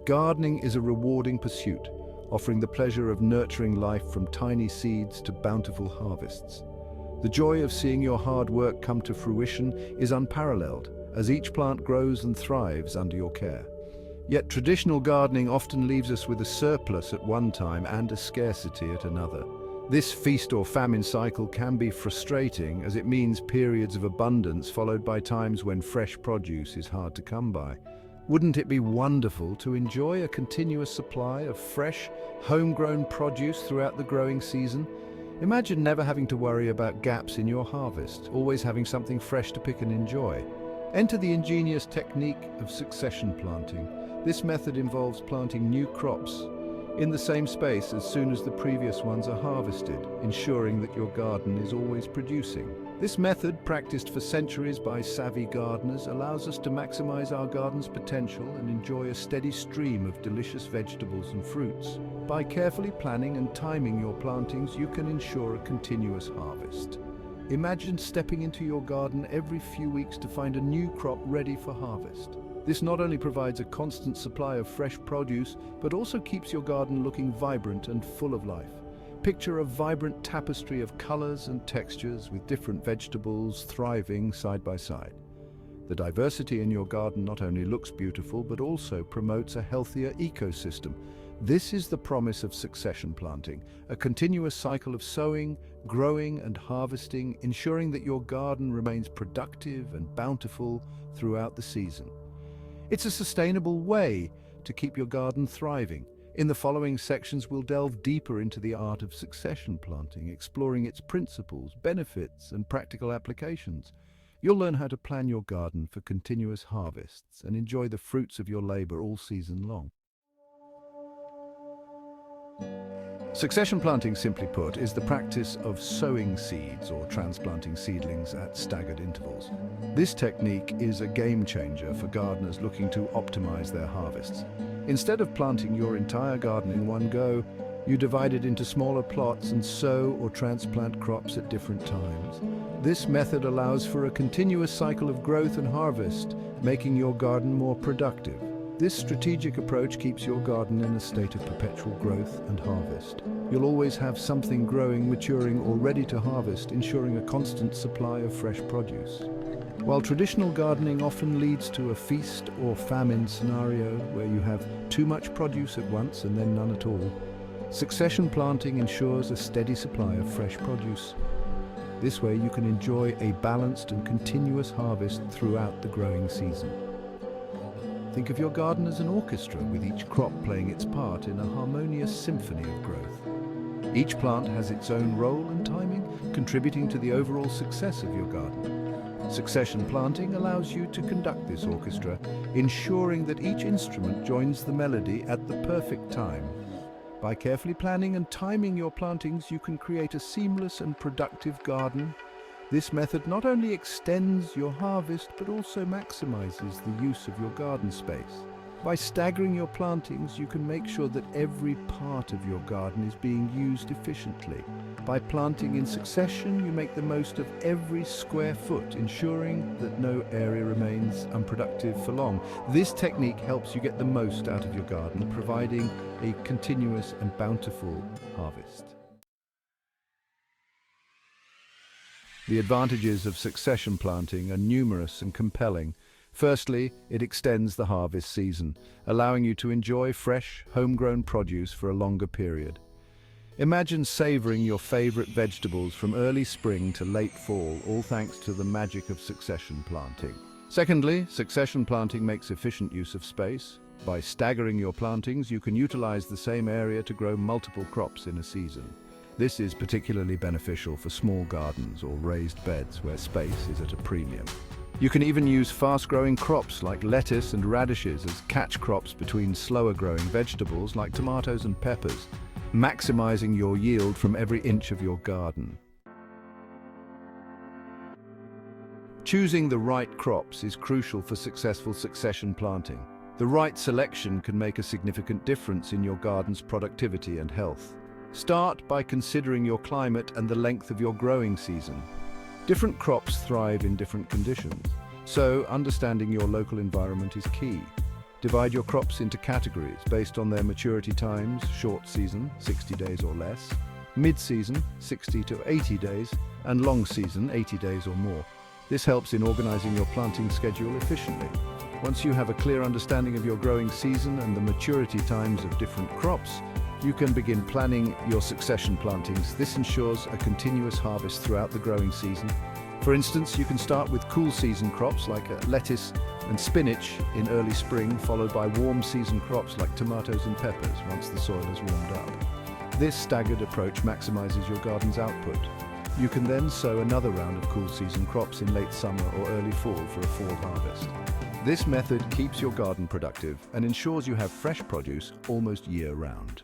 Gardening is a rewarding pursuit, offering the pleasure of nurturing life from tiny seeds to bountiful harvests. The joy of seeing your hard work come to fruition is unparalleled, as each plant grows and thrives under your care. Yet traditional gardening often leaves us with a surplus at one time and a scarcity at another. This feast or famine cycle can be frustrating, as it means periods of abundance followed by times when fresh produce is hard to come by. Wouldn't it be wonderful to enjoy a continuous supply of fresh, homegrown produce throughout the growing season? Imagine never having to worry about gaps in your harvest, always having something fresh to pick and enjoy. Enter the ingenious technique of succession planting. This method involves planting new crops in the same space as soon as the previous ones are harvested, ensuring that your garden is always producing. This method, practiced for centuries by savvy gardeners, allows us to maximize our garden's potential and enjoy a steady stream of delicious vegetables and fruits. By carefully planning and timing your plantings, you can ensure a continuous harvest. Imagine stepping into your garden every few weeks to find a new crop ready for harvest. This not only provides a constant supply of fresh produce, but also keeps your garden looking vibrant and full of life. Picture a vibrant tapestry of colors and textures with different vegetables thriving side by side. The diversity in your garden not only looks beautiful, but also promotes a healthier ecosystem. This is the promise of succession planting, a continuous cycle of sowing, growing and harvesting, ensuring that your garden remains productive and bountiful throughout the season. It's a sustainable way to keep your garden thriving. In the following sections, we'll delve deeper into the art of succession planting, exploring its principles, benefits, and practical applications. You'll learn how to plan your garden for continuous harvests and enjoy the fruits of your labor all season long. Succession planting, simply put, is the practice of sowing seeds or transplanting seedlings at staggered intervals. This technique is a game changer for gardeners looking to optimize their harvests. Instead of planting your entire garden in one go, you divide it into smaller plots and sow or transplant crops at different times. This method allows for a continuous cycle of growth and harvest, making your garden more productive. This strategic approach keeps your garden in a state of perpetual growth and harvest. You'll always have something growing, maturing, or ready to harvest, ensuring a constant supply of fresh produce. While traditional gardening often leads to a feast or famine scenario where you have too much produce at once and then none at all, succession planting ensures a steady supply of fresh produce. This way you can enjoy a balanced and continuous harvest throughout the growing season. Think of your garden as an orchestra, with each crop playing its part in a harmonious symphony of growth. Each plant has its own role and timing, contributing to the overall success of your garden. Succession planting allows you to conduct this orchestra, ensuring that each instrument joins the melody at the perfect time. By carefully planning and timing your plantings, you can create a seamless and productive garden. This method not only extends your harvest, but also maximizes the use of your garden space. By staggering your plantings, you can make sure that every part of your garden is being used efficiently. By planting in succession, you make the most of every square foot, ensuring that no area remains unproductive for long. This technique helps you get the most out of your garden, providing a continuous and bountiful harvest. The advantages of succession planting are numerous and compelling. Firstly, it extends the harvest season, allowing you to enjoy fresh, homegrown produce for a longer period. Imagine savoring your favorite vegetables from early spring to late fall, all thanks to the magic of succession planting. Secondly, succession planting makes efficient use of space. By staggering your plantings, you can utilize the same area to grow multiple crops in a season. This is particularly beneficial for small gardens or raised beds where space is at a premium. You can even use fast-growing crops like lettuce and radishes as catch crops between slower-growing vegetables like tomatoes and peppers, maximizing your yield from every inch of your garden. Choosing the right crops is crucial for successful succession planting. The right selection can make a significant difference in your garden's productivity and health. Start by considering your climate and the length of your growing season. Different crops thrive in different conditions, so understanding your local environment is key. Divide your crops into categories based on their maturity times: short season, 60 days or less, mid-season, 60 to 80 days, and long season, 80 days or more. This helps in organizing your planting schedule efficiently. Once you have a clear understanding of your growing season and the maturity times of different crops, you can begin planning your succession plantings. This ensures a continuous harvest throughout the growing season. For instance, you can start with cool season crops like lettuce and spinach in early spring, followed by warm season crops like tomatoes and peppers once the soil is warmed up. This staggered approach maximizes your garden's output. You can then sow another round of cool season crops in late summer or early fall for a fall harvest. This method keeps your garden productive and ensures you have fresh produce almost year-round.